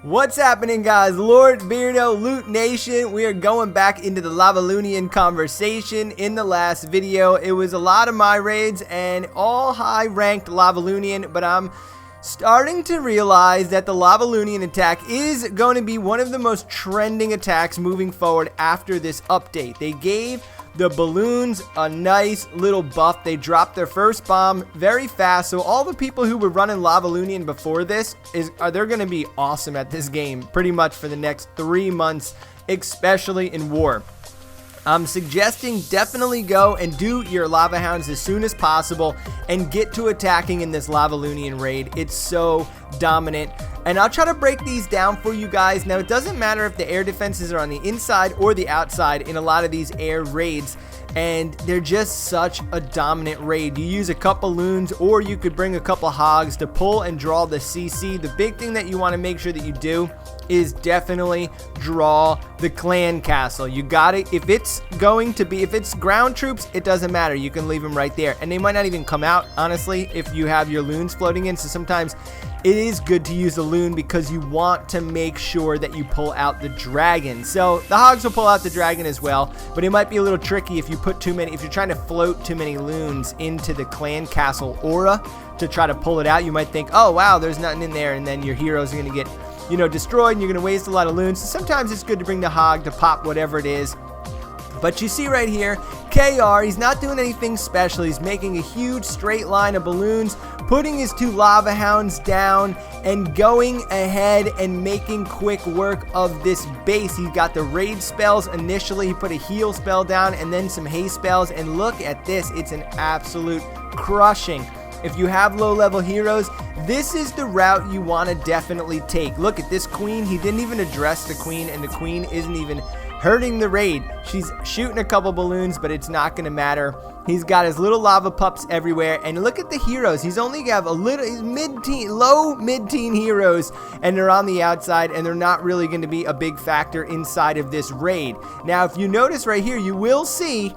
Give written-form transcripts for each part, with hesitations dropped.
What's happening, guys? Lord Beardo, Loot Nation. We are going back into the Lavaloonian conversation. In the last video, it was a lot of my raids and all high-ranked Lavaloonian, but I'm starting to realize that the Lavaloonian attack is going to be one of the most trending attacks moving forward after this update. They gave the balloons a nice little buff. They dropped their first bomb very fast, so all the people who were running Lavaloonian before this they're going to be awesome at this game pretty much for the next 3 months, especially in war. I'm suggesting definitely go and do your lava hounds as soon as possible and get to attacking in this Lavaloonian raid. It's so dominant, and I'll try to break these down for you guys. Now, it doesn't matter if the air defenses are on the inside or the outside in a lot of these air raids, and they're just such a dominant raid. You use a couple loons, or you could bring a couple hogs to pull and draw the CC. The big thing that you want to make sure that you do is definitely draw the clan castle. You got it. If it's ground troops, it doesn't matter. You can leave them right there, and they might not even come out, honestly, if you have your loons floating in. So sometimes it is good to use a loon because you want to make sure that you pull out the dragon. So the hogs will pull out the dragon as well, but it might be a little tricky if you put too many, if you're trying to float too many loons into the clan castle aura to try to pull it out. You might think, oh wow, there's nothing in there, and then your heroes are going to get, destroyed, and you're going to waste a lot of loons. So sometimes it's good to bring the hog to pop whatever it is. But you see right here, KR, he's not doing anything special. He's making a huge straight line of balloons, putting his 2 lava hounds down, and going ahead and making quick work of this base. He's got the raid spells initially. He put a heal spell down and then some haste spells, and look at this. It's an absolute crushing. If you have low-level heroes, this is the route you want to definitely take. Look at this queen. He didn't even address the queen, and the queen isn't even hurting the raid. She's shooting a couple balloons, but it's not going to matter. He's got his little lava pups everywhere, and look at the heroes. He's only got low mid-teen heroes, and they're on the outside, and they're not really going to be a big factor inside of this raid. Now, if you notice right here, you will see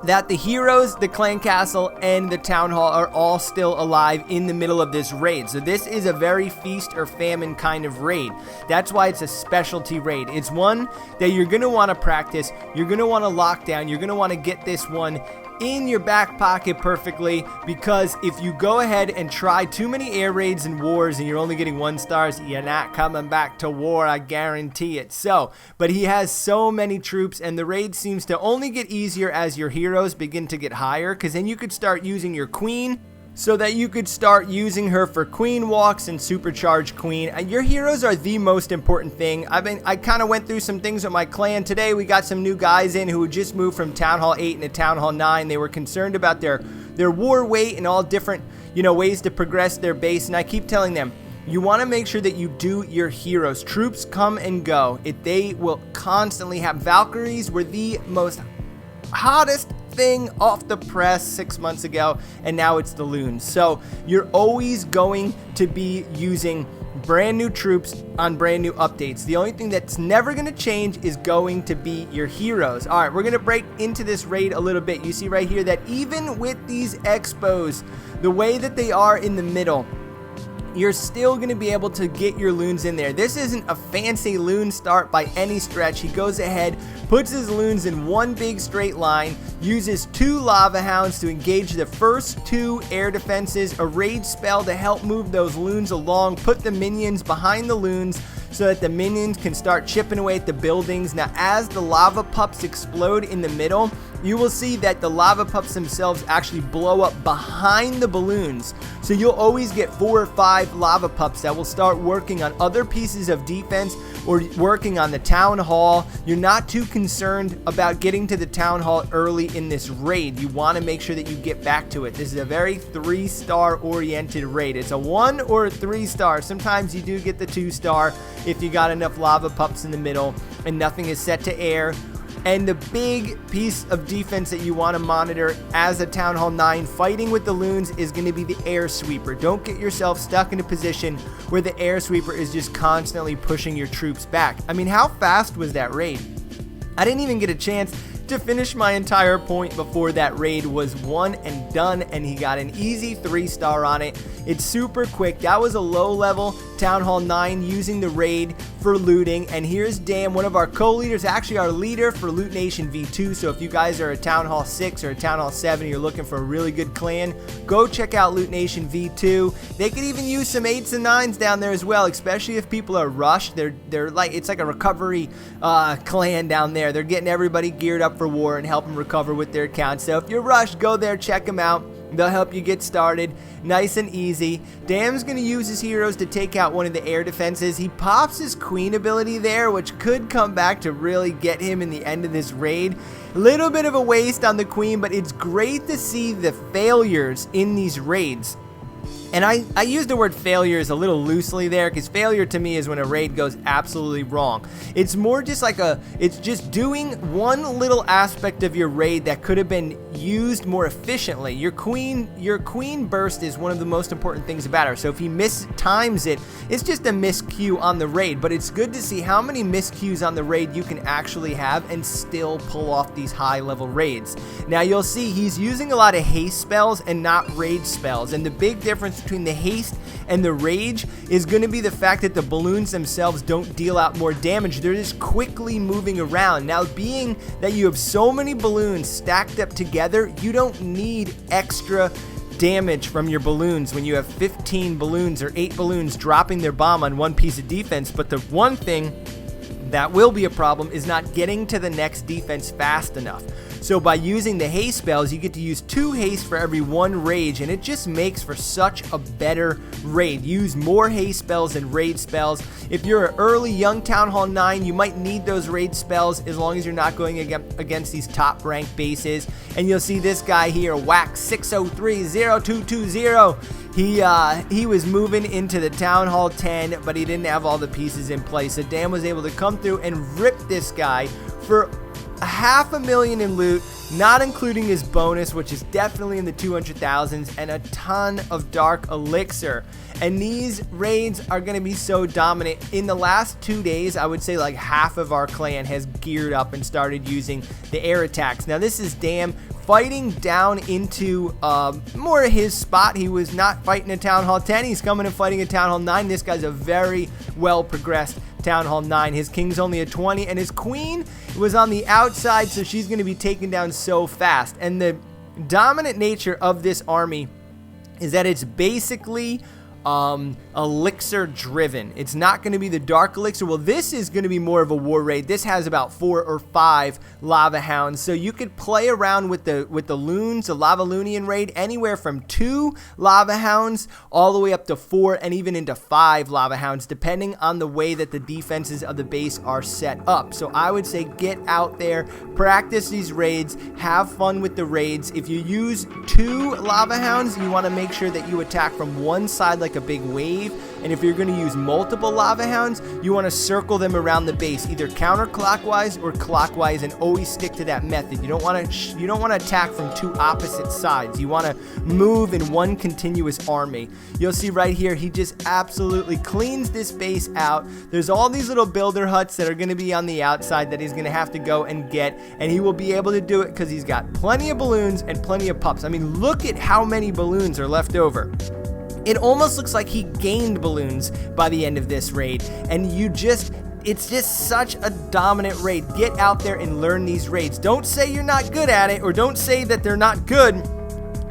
that the heroes, the clan castle, and the town hall are all still alive in the middle of this raid. So this is a very feast or famine kind of raid. That's why it's a specialty raid. It's one that you're going to want to practice. You're going to want to lock down. You're going to want to get this one in your back pocket perfectly, because if you go ahead and try too many air raids and wars and you're only getting 1 stars, you're not coming back to war, I guarantee it. So, but he has so many troops, and the raid seems to only get easier as your heroes begin to get higher, because then you could start using your queen, so that you could start using her for queen walks and supercharged queen. And your heroes are the most important thing. I kind of went through some things with my clan today. We got some new guys in who just moved from Town Hall 8 into Town Hall 9. They were concerned about their war weight and all different, ways to progress their base. And I keep telling them, you want to make sure that you do your heroes. Troops come and go. They will constantly have valkyries. Were the most hottest thing off the press 6 months ago, and now it's the loons. So you're always going to be using brand new troops on brand new updates. The only thing that's never going to change is going to be your heroes. All right, we're going to break into this raid a little bit. You see right here that even with these expos, the way that they are in the middle, you're still going to be able to get your loons in there. This isn't a fancy loon start by any stretch. He goes ahead, puts his loons in one big straight line, uses 2 lava hounds to engage the first 2 air defenses, a raid spell to help move those loons along, put the minions behind the loons so that the minions can start chipping away at the buildings. Now, as the lava pups explode in the middle, you will see that the lava pups themselves actually blow up behind the balloons. So you'll always get 4 or 5 lava pups that will start working on other pieces of defense or working on the town hall. You're not too concerned about getting to the town hall early in this raid. You want to make sure that you get back to it. This is a very 3-star oriented raid. It's a 1 or a 3-star. Sometimes you do get the 2-star if you got enough lava pups in the middle and nothing is set to air. And the big piece of defense that you want to monitor as a Town Hall 9 fighting with the loons is going to be the air sweeper. Don't get yourself stuck in a position where the air sweeper is just constantly pushing your troops back. I mean, how fast was that raid? I didn't even get a chance to finish my entire point before that raid was one and done, and he got an easy 3-star on it. It's super quick. That was a low level Town Hall 9 using the raid for looting. And here's Dan, one of our co-leaders, actually our leader for Loot Nation V2. So if you guys are a Town Hall 6 or a Town Hall 7, you're looking for a really good clan, go check out Loot Nation V2. They could even use some 8s and 9s down there as well, especially if people are rushed. They're like, it's like a recovery clan down there. They're getting everybody geared up for war and helping recover with their accounts. So if you're rushed, go there, check them out. They'll help you get started nice and easy. Dam's going to use his heroes to take out one of the air defenses. He pops his queen ability there, which could come back to really get him in the end of this raid. Little bit of a waste on the queen, but it's great to see the failures in these raids. And I use the word failures a little loosely there, because failure to me is when a raid goes absolutely wrong. It's more just like it's just doing one little aspect of your raid that could have been used more efficiently. Your queen burst is one of the most important things about her. So if he mistimes it, it's just a miscue on the raid. But it's good to see how many miscues on the raid you can actually have and still pull off these high level raids. Now you'll see he's using a lot of haste spells and not rage spells. And the big difference between the haste and the rage is going to be the fact that the balloons themselves don't deal out more damage. They're just quickly moving around. Now, being that you have so many balloons stacked up together, you don't need extra damage from your balloons when you have 15 balloons or 8 balloons dropping their bomb on one piece of defense. But the one thing that will be a problem is not getting to the next defense fast enough. So by using the haste spells, you get to use 2 haste for every 1 rage, and it just makes for such a better raid. Use more haste spells and rage spells. If you're an early young Town Hall 9, you might need those rage spells as long as you're not going against these top ranked bases. And you'll see this guy here, Whack 6030220. He was moving into the Town Hall 10, but he didn't have all the pieces in place. So Dan was able to come through and rip this guy for $500,000 in loot, not including his bonus, which is definitely in the 200,000s, and a ton of dark elixir. And these raids are going to be so dominant. In the last 2 days, I would say like half of our clan has geared up and started using the air attacks. Now this is Dam fighting down into more of his spot. He was not fighting a Town Hall 10. He's coming and fighting a Town Hall 9. This guy's a very well progressed Town Hall 9. His king's only a 20, and his queen was on the outside, so she's going to be taken down so fast. And the dominant nature of this army is that it's basically elixir driven. It's not going to be the dark elixir. Well, this is going to be more of a war raid. This has about 4 or 5 lava hounds, so you could play around with the loons. A Lavaloonian raid anywhere from 2 lava hounds all the way up to 4 and even into 5 lava hounds, depending on the way that the defenses of the base are set up. So I would say get out there, practice these raids, have fun with the raids. If you use 2 lava hounds, you want to make sure that you attack from one side like a big wave, and if you're going to use multiple lava hounds, you want to circle them around the base, either counterclockwise or clockwise, and always stick to that method. You don't want to attack from 2 opposite sides. You want to move in one continuous army. You'll see right here, he just absolutely cleans this base out. There's all these little builder huts that are going to be on the outside that he's going to have to go and get, and he will be able to do it because he's got plenty of balloons and plenty of pups. I mean, look at how many balloons are left over. It almost looks like he gained balloons by the end of this raid, and it's just such a dominant raid. Get out there and learn these raids. Don't say you're not good at it, or don't say that they're not good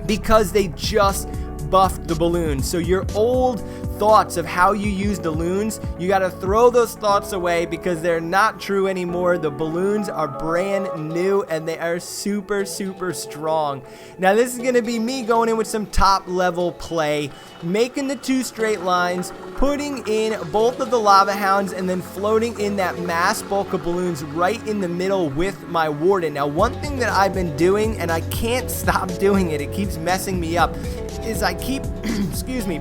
because they just buffed the balloons. So your old thoughts of how you use the loons, you got to throw those thoughts away because they're not true anymore. The balloons are brand new and they are super strong. Now this is going to be me going in with some top level play, making the 2 straight lines, putting in both of the lava hounds, and then floating in that mass bulk of balloons right in the middle with my warden. Now one thing that I've been doing, and I can't stop doing it, it keeps messing me up, is I keep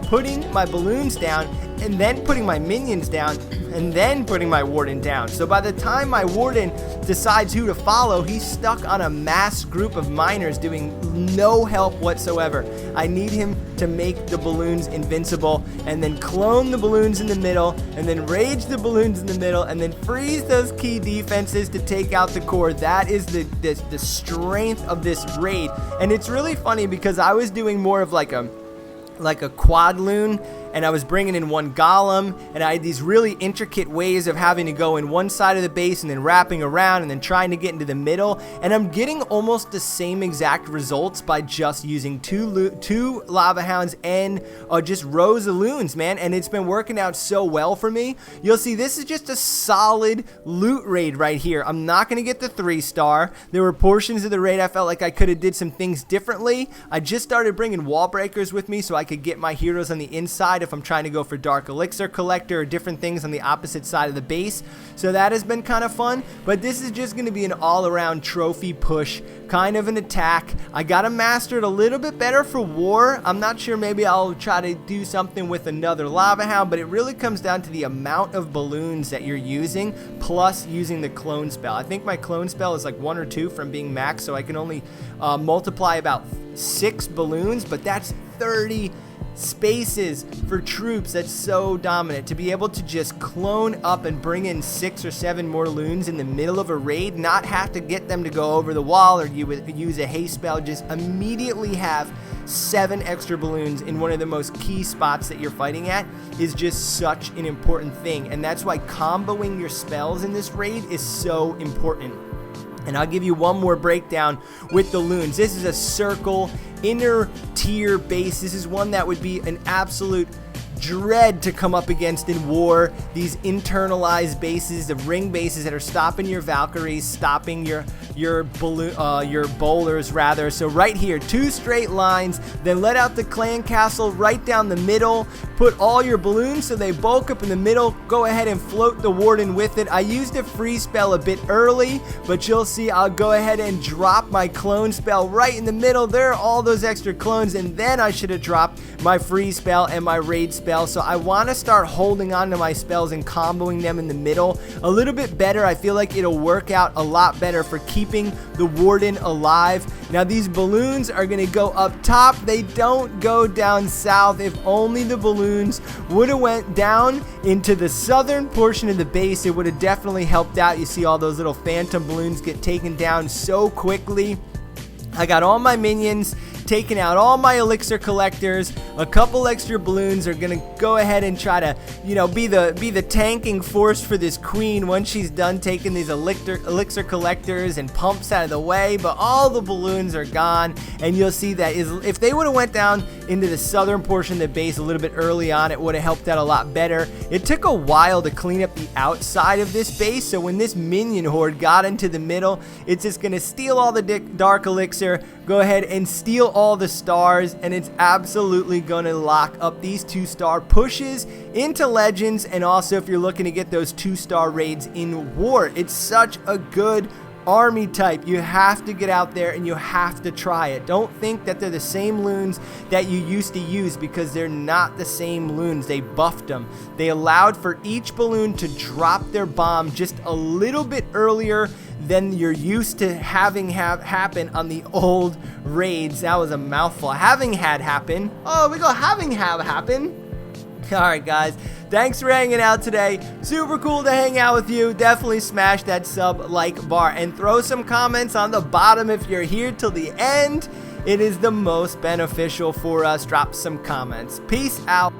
putting my balloons down and then putting my minions down and then putting my warden down. So by the time my warden decides who to follow, he's stuck on a mass group of miners doing no help whatsoever. I need him to make the balloons invincible, and then clone the balloons in the middle, and then rage the balloons in the middle, and then freeze those key defenses to take out the core. That is the strength of this raid. And it's really funny because I was doing more of like a quad loon, and I was bringing in one golem, and I had these really intricate ways of having to go in one side of the base and then wrapping around and then trying to get into the middle, and I'm getting almost the same exact results by just using two lava hounds and just rows of loons, man, and it's been working out so well for me. You'll see this is just a solid loot raid right here. I'm not going to get the 3-star. There were portions of the raid I felt like I could have did some things differently. I just started bringing wall breakers with me so I could get my heroes on the inside if I'm trying to go for dark elixir collector or different things on the opposite side of the base. So that has been kind of fun, but this is just going to be an all-around trophy push, kind of an attack. I got to master it a little bit better for war. I'm not sure, maybe I'll try to do something with another lava hound, but it really comes down to the amount of balloons that you're using plus using the clone spell. I think my clone spell is like 1 or 2 from being max, so I can only multiply about 6 balloons, but that's 30 spaces for troops. That's so dominant to be able to just clone up and bring in 6 or 7 more loons in the middle of a raid, not have to get them to go over the wall or you would use a haste spell, just immediately have 7 extra balloons in one of the most key spots that you're fighting at is just such an important thing. And that's why comboing your spells in this raid is so important. And I'll give you one more breakdown with the loons. This is a circle inner tier base. This is one that would be an absolute dread to come up against in war. These internalized bases, the ring bases that are stopping your Valkyries, stopping your bowlers rather. So right here, 2 straight lines, then let out the clan castle right down the middle, put all your balloons so they bulk up in the middle, go ahead and float the warden with it. I used a freeze spell a bit early, but you'll see I'll go ahead and drop my clone spell right in the middle. There are all those extra clones, and then I should have dropped my freeze spell and my raid spell. So I want to start holding on to my spells and comboing them in the middle a little bit better. I feel like it'll work out a lot better for keeping the warden alive. Now these balloons are going to go up top. They don't go down south. If only the balloons would have went down into the southern portion of the base, it would have definitely helped out. You see all those little phantom balloons get taken down so quickly. I got all my minions, taking out all my elixir collectors. A couple extra balloons are gonna go ahead and try to, be the tanking force for this queen once she's done taking these elixir collectors and pumps out of the way. But all the balloons are gone, and you'll see that if they would have went down into the southern portion of the base a little bit early on, it would have helped out a lot better. It took a while to clean up the outside of this base, so when this minion horde got into the middle, it's just gonna steal all the dark elixir, go ahead and steal all the stars, and it's absolutely gonna lock up these 2-star pushes into legends. And also, if you're looking to get those 2-star raids in war, it's such a good army type. You have to get out there and you have to try it. Don't think that they're the same loons that you used to use, because they're not the same loons. They buffed them. They allowed for each balloon to drop their bomb just a little bit earlier than you're used to having happen on the old raids. That was a mouthful. Having happen. Oh, we go having happen. Alright guys, thanks for hanging out today. Super cool to hang out with you. Definitely smash that like bar and throw some comments on the bottom if you're here till the end. It is the most beneficial for us. Drop some comments. Peace out.